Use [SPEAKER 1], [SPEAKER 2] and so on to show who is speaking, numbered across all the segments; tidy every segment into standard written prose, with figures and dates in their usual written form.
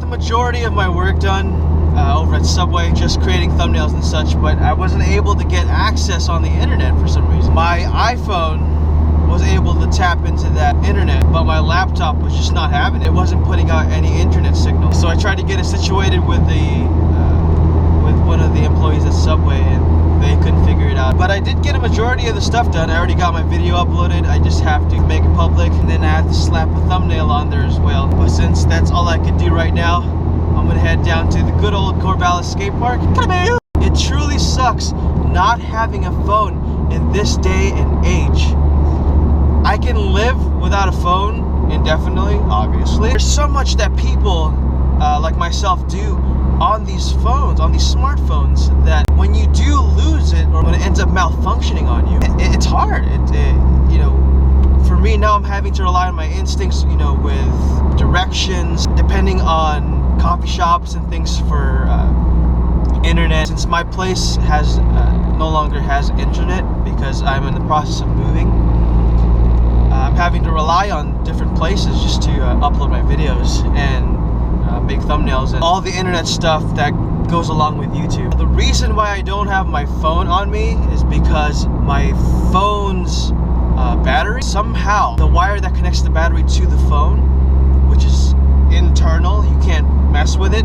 [SPEAKER 1] majority of my work done over at Subway, just creating thumbnails and such, but I wasn't able to get access on the internet for some reason. My iPhone was able to tap into that internet, but my laptop was just not having it. It wasn't putting out any internet signal. So I tried to get it situated with with one of the employees at Subway, and they couldn't figure it out. But I did get a majority of the stuff done. I already got my video uploaded. I just have to make it public, and then I have to slap a thumbnail on there as well. But since that's all I could do right now, I'm gonna head down to the good old Corvallis Skatepark. It truly sucks not having a phone in this day and age. I can live without a phone indefinitely, obviously. There's so much that people like myself do on these phones, on these smartphones, that when you do lose it or when it ends up malfunctioning on you, it's hard. You know, for me now, I'm having to rely on my instincts, you know, with directions, depending on coffee shops and things for internet. Since my place has no longer has internet because I'm in the process of moving, I'm having to rely on different places just to upload my videos and make thumbnails and all the internet stuff that goes along with YouTube. The reason why I don't have my phone on me is because my phone's battery, somehow the wire that connects the battery to the phone, which is internal, you can't mess with it,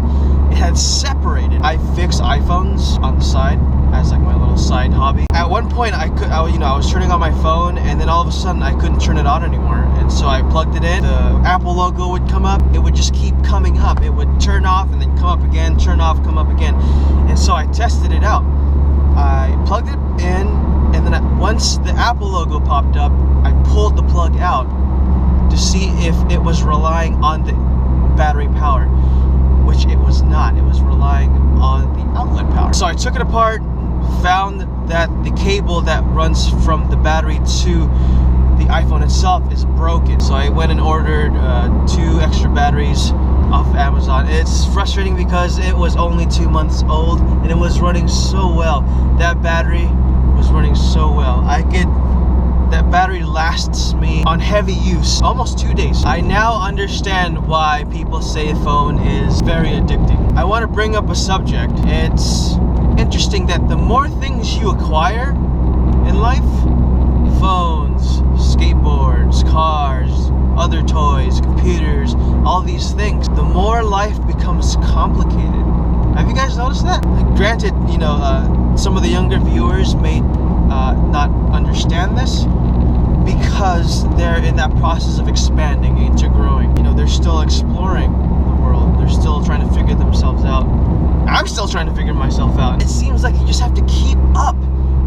[SPEAKER 1] it had separated. I fix iPhones on the side as like my little side hobby. At one point I was turning on my phone, and then all of a sudden I couldn't turn it on anymore, and so I plugged it in. The Apple logo would come up. It would just keep coming up. It would turn off and then come up again, turn off, come up again. And so I tested it out. I plugged it in, and then once the Apple logo popped up, I pulled the plug out to see if it was relying on the battery power, which it was not. It was relying on the outlet power. So I took it apart, found that the cable that runs from the battery to the iPhone itself is broken. So I went and ordered 2 extra batteries off Amazon. It's frustrating because it was only 2 months old and it was running so well. That battery was running so well. That battery lasts me on heavy use almost 2 days. I now understand why people say a phone is very addicting. I want to bring up a subject. It's interesting that the more things you acquire in life, phones, skateboards, cars, other toys, computers, all these things, the more life becomes complicated. Have you guys noticed that? Like, granted, you know, some of the younger viewers may not understand this because they're in that process of expanding into growing. You know, they're still exploring the world. They're still trying to figure themselves out. I'm still trying to figure myself out. It seems like you just have to keep up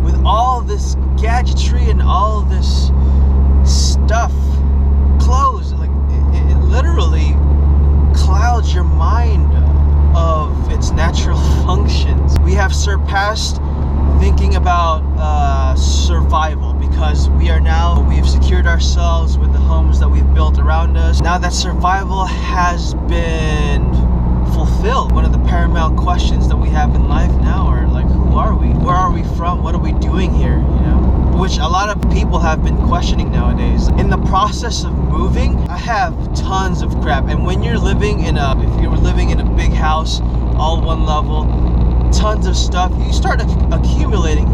[SPEAKER 1] with all this gadgetry and all this stuff. Clothes, like it literally clouds your mind of its natural functions. We have surpassed thinking about survival because we've secured ourselves with the homes that we've built around us. Now that survival has been fulfilled, one of the paramount questions that we have in life now are like, who are we? Where are we from? What are we doing here? You know, which a lot of people have been questioning nowadays. In the process of moving, I have tons of crap, and when you're living in if you're living in a big house, all one level, tons of stuff, you start accumulating.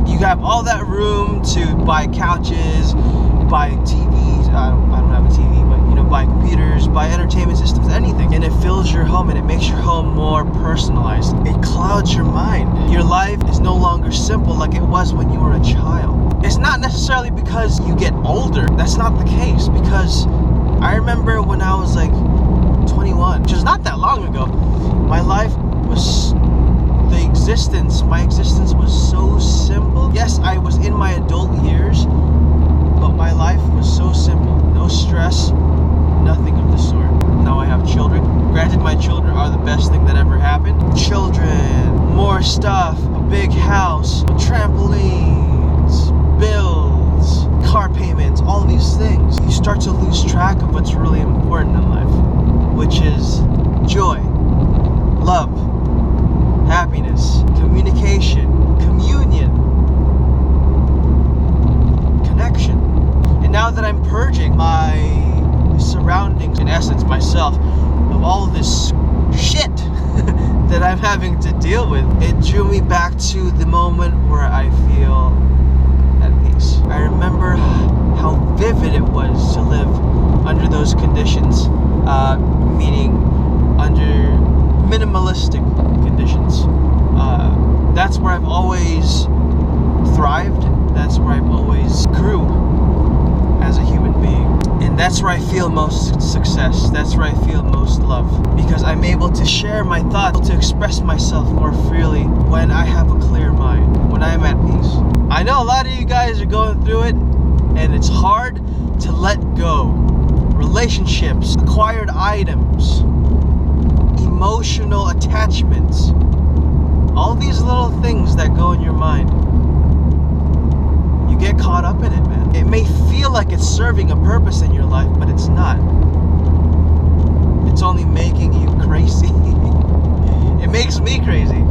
[SPEAKER 1] You have all that room to buy couches, buy TVs. I don't have a TV, but you know, buy computers, buy entertainment systems, anything, and it fills your home and it makes your home more personalized. It clouds your mind. Your life is no longer simple like it was when you were a child. It's not necessarily because you get older. That's not the case, because I remember when I was like 21, which is not that long ago, my life was my existence was so simple. Yes, I was in my adult years, but my life was so simple. No stress, nothing of the sort. Now I have children. Granted, my children are the best thing that ever happened. Children, more stuff, a big house, trampolines, bills, car payments, all these things. You start to lose track of what's really important in life, which is joy, love, happiness, communication, communion, connection. And now that I'm purging my surroundings, in essence myself, of all of this I'm having to deal with, it drew me back to the moment where I feel at peace. I remember how vivid it was to live under those conditions, meaning under minimalistic conditions. That's where I've always thrived. That's where I've always grew as a human being. And that's where I feel most success. That's where I feel most love. Because I'm able to share my thoughts, to express myself more freely when I have a clear mind, when I'm at peace. I know a lot of you guys are going through it, and it's hard to let go. Relationships, acquired items, emotional attachments, all these little things that go in your mind. You get caught up in it, man. It may feel like it's serving a purpose in your life, but it's not. It's only making you crazy. It makes me crazy.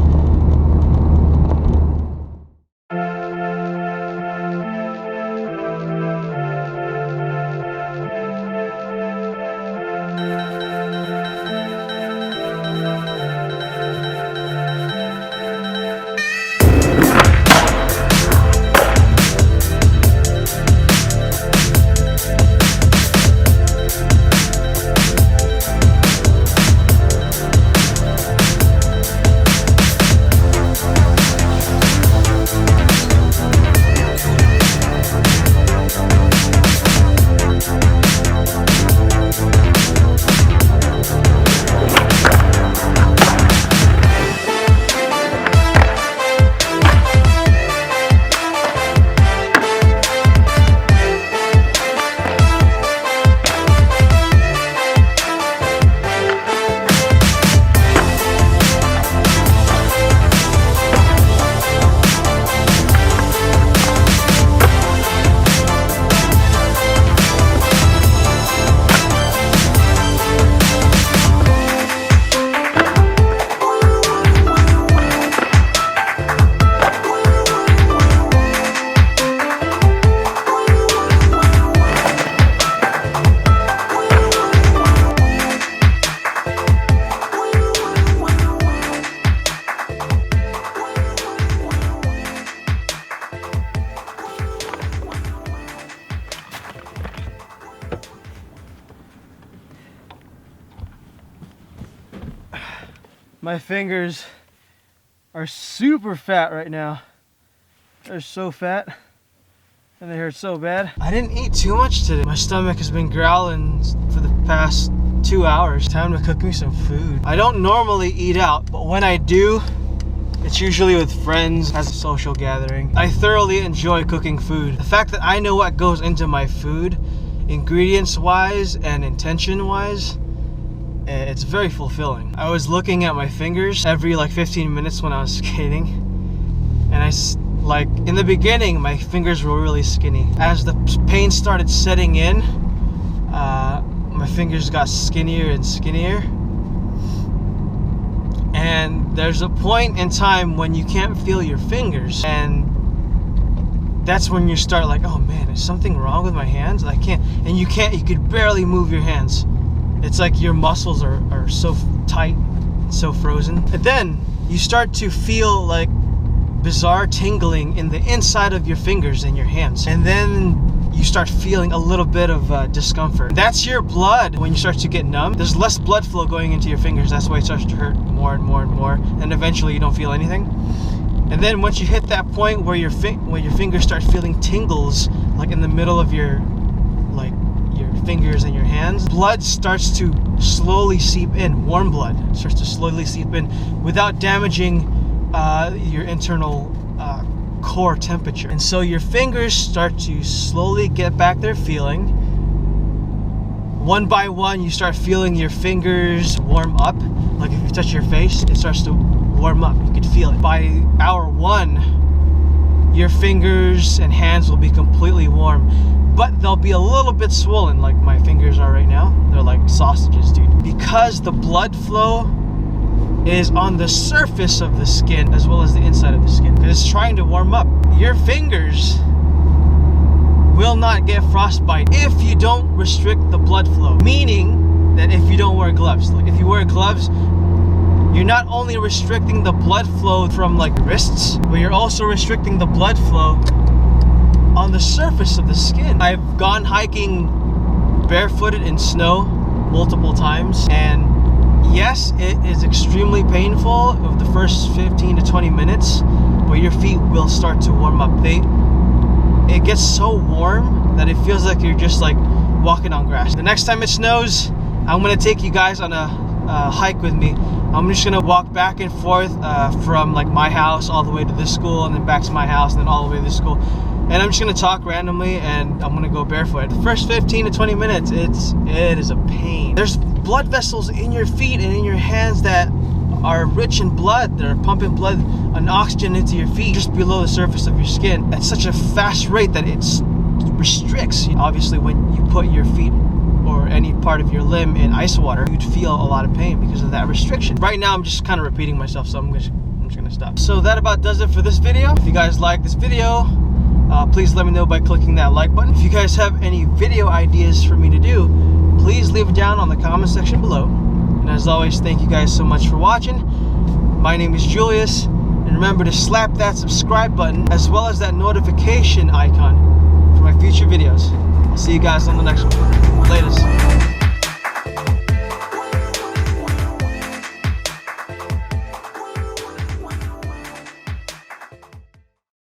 [SPEAKER 1] My fingers are super fat right now. They're so fat and they hurt so bad. I didn't eat too much today. My stomach has been growling for the past 2 hours. Time to cook me some food. I don't normally eat out, but when I do, it's usually with friends as a social gathering. I thoroughly enjoy cooking food. The fact that I know what goes into my food, ingredients wise and intention wise, it's very fulfilling. I was looking at my fingers every like 15 minutes when I was skating, and like in the beginning my fingers were really skinny. As the pain started setting in, my fingers got skinnier and skinnier, and there's a point in time when you can't feel your fingers, and that's when you start like, oh man, is something wrong with my hands? I can't, and you could barely move your hands. It's like your muscles are so tight, so frozen. And then you start to feel like bizarre tingling in the inside of your fingers and your hands. And then you start feeling a little bit of discomfort. That's your blood. When you start to get numb, there's less blood flow going into your fingers. That's why it starts to hurt more and more and more. And eventually you don't feel anything. And then once you hit that point where your fingers start feeling tingles, like in the middle of your fingers and your hands, blood starts to slowly seep in. Warm blood starts to slowly seep in without damaging your internal core temperature. And so your fingers start to slowly get back their feeling. One by one, you start feeling your fingers warm up. Like if you touch your face, it starts to warm up. You could feel it. By hour 1, your fingers and hands will be completely warm. But they'll be a little bit swollen, like my fingers are right now. They're like sausages, dude. Because the blood flow is on the surface of the skin as well as the inside of the skin. Because it's trying to warm up. Your fingers will not get frostbite if you don't restrict the blood flow. Meaning that if you don't wear gloves. Like if you wear gloves, you're not only restricting the blood flow from like wrists, but you're also restricting the blood flow on the surface of the skin. I've gone hiking barefooted in snow multiple times, and yes, it is extremely painful of the first 15 to 20 minutes, but your feet will start to warm up. It gets so warm that it feels like you're just like walking on grass. The next time it snows, I'm gonna take you guys on a hike with me. I'm just gonna walk back and forth from like my house all the way to this school, and then back to my house, and then all the way to this school. And I'm just gonna talk randomly, and I'm gonna go barefoot. The first 15 to 20 minutes, it is a pain. There's blood vessels in your feet and in your hands that are rich in blood. They're pumping blood and oxygen into your feet just below the surface of your skin at such a fast rate that it restricts. Obviously, when you put your feet or any part of your limb in ice water, you'd feel a lot of pain because of that restriction. Right now, I'm just kind of repeating myself, so I'm just gonna stop. So that about does it for this video. If you guys like this video, please let me know by clicking that like button. If you guys have any video ideas for me to do, please leave it down on the comment section below. And as always, thank you guys so much for watching. My name is Julius, and remember to slap that subscribe button as well as that notification icon for my future videos. I'll see you guys on the next one. Latest.